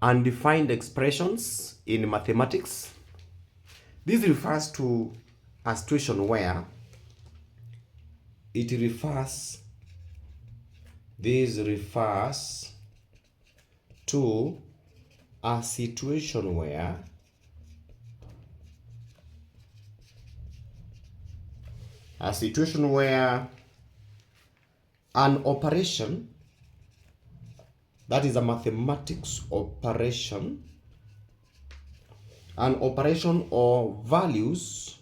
undefined expressions in mathematics. This refers to a situation where this refers to a situation where an operation, that is a mathematics operation, an operation or values,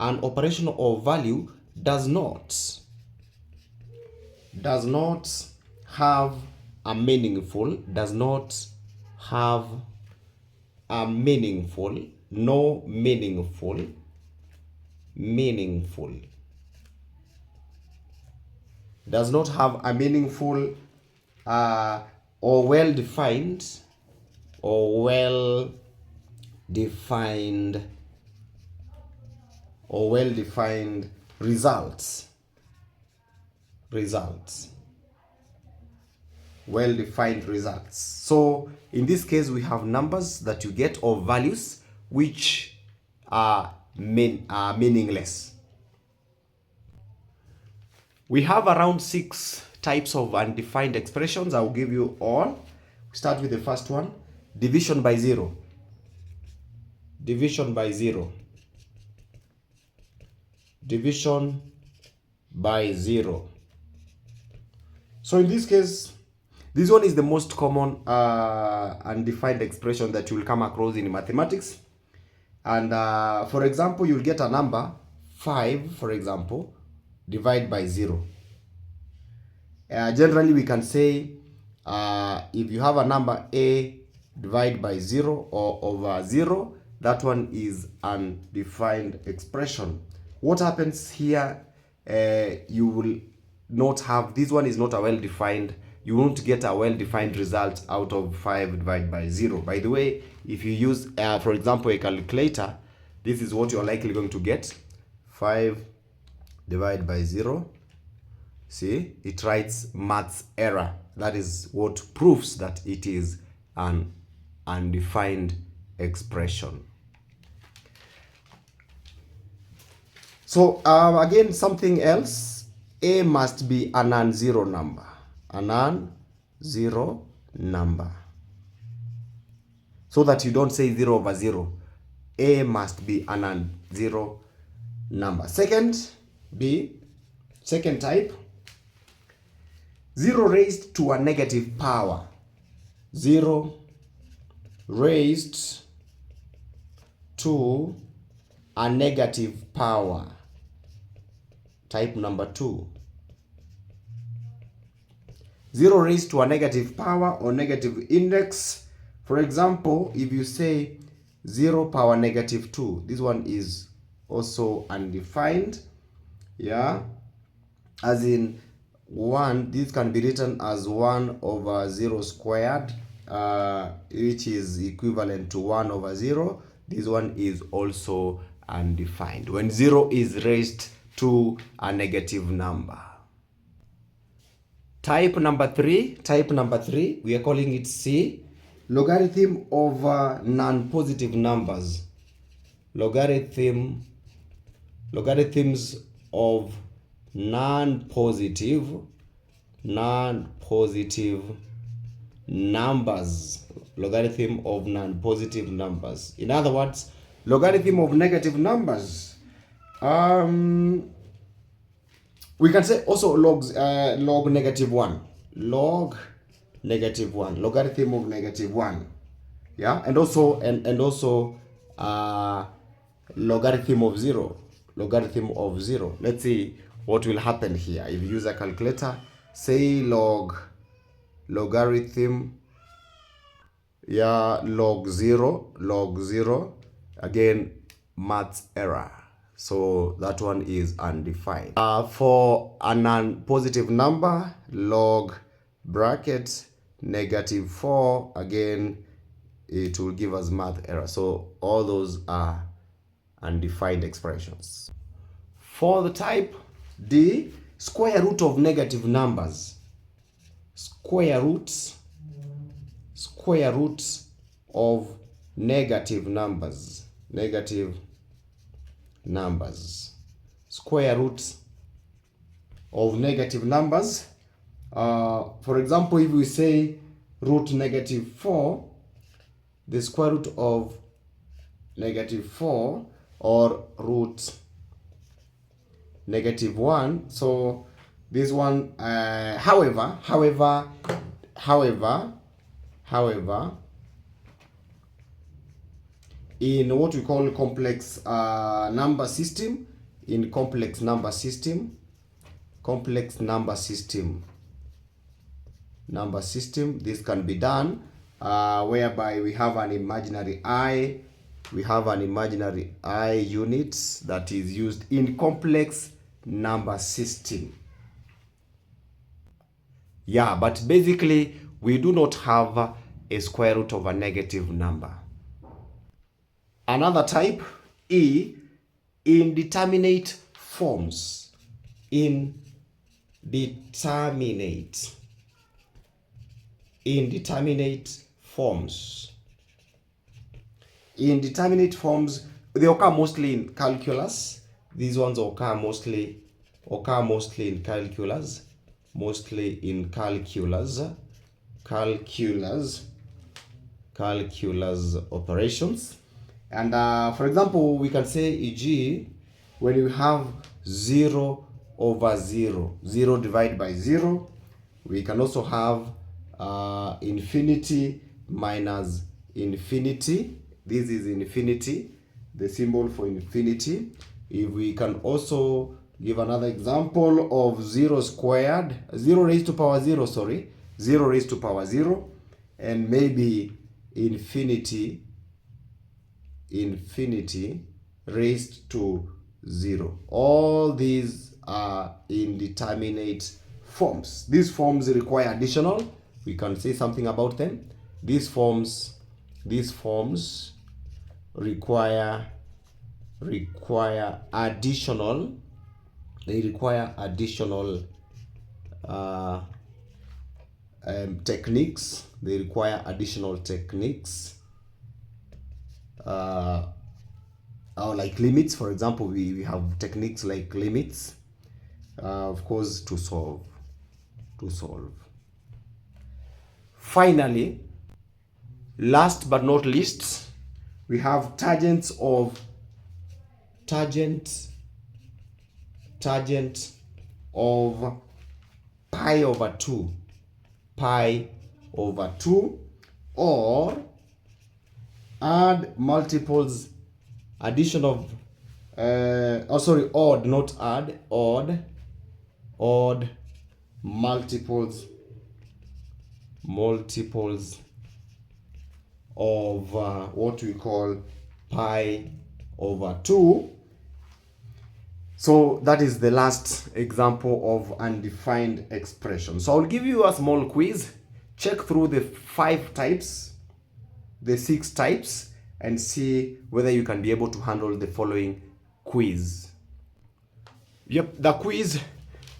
an operation or value does not have a meaningful, does not have a meaningful, no meaningful, does not have a meaningful or well-defined results. Well-defined results. So in this case, we have numbers that you get or values which are meaningless. We have around 6 types of undefined expressions. I'll give you all. Start with the first one, division by zero. Division by zero. Division by zero. So in this case, this one is the most common undefined expression that you will come across in mathematics. And for example, you'll get a number 5, for example, divide by 0. Generally, we can say if you have a number a divide by 0 or over 0, that one is undefined expression. What happens here, you will not have, this one is not a well-defined, you won't get a well-defined result out of 5 divided by 0. By the way, if you use, for example, a calculator, this is what you're likely going to get. 5 divided by 0. See, it writes maths error. That is what proves that it is an undefined expression. So again, something else, a must be a non-zero number. A non-zero number. So that you don't say 0 over 0. A must be a non-zero number. Second type, 0 raised to a negative power. 0 raised to a negative power. Type number 2. 0 raised to a negative power or negative index. For example, if you say 0 power negative 2, this one is also undefined. Yeah, as in 1, this can be written as 1 over 0 squared, which is equivalent to 1 over 0. This one is also undefined when 0 is raised to a negative number. Type number 3, we are calling it C, logarithm of non-positive numbers. Logarithms of non-positive numbers. Logarithm of non-positive numbers. In other words, logarithm of negative numbers. We can say also log negative 1. Log negative 1. Logarithm of negative 1. Yeah, and also logarithm of 0. Logarithm of 0. Let's see what will happen here. If you use a calculator, say logarithm, yeah, log 0. Again, maths error. So that one is undefined. For a non-positive number, log bracket negative 4, again, it will give us math error. So all those are undefined expressions. For the type D, square root of negative numbers. Square root square root of negative numbers. Negative numbers. Square root of negative numbers. For example, if we say root negative 4, the square root of negative 4, or root negative 1. So this one, however, in what we call complex number system, in complex number system, this can be done whereby we have an imaginary I. We have an imaginary I unit that is used in complex number system. Yeah, but basically we do not have a square root of a negative number. Another type, E, indeterminate forms. Indeterminate forms. Indeterminate forms, they occur mostly in calculus. These ones occur mostly in calculus. Calculus operations. And for example, we can say, e.g., when you have 0 over 0, 0 divided by 0, we can also have infinity minus infinity. This is infinity, the symbol for infinity. If we can also give another example of 0 squared, 0 raised to power 0, 0 raised to power 0, and maybe infinity raised to 0. All these are indeterminate forms. These forms require additional. We can say something about them. These forms require additional. They require additional techniques. They require additional techniques. Or like limits, for example, we have techniques like limits, of course, to solve. Finally, last but not least, we have tangents of pi over 2, or add multiples, addition of odd, not add, odd multiples of what we call pi over 2. So that is the last example of undefined expression. So I'll give you a small quiz. Check through the 5 types, the 6 types, and see whether you can be able to handle the following quiz. Yep, the quiz: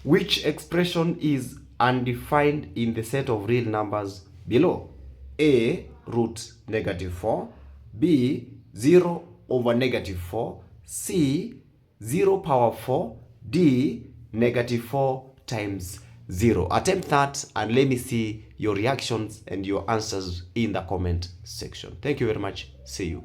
which expression is undefined in the set of real numbers below? A, root negative 4, B, 0 over negative 4, C, 0 power 4, D, negative 4 times 0. Attempt that and let me see your reactions and your answers in the comment section. Thank you very much. See you.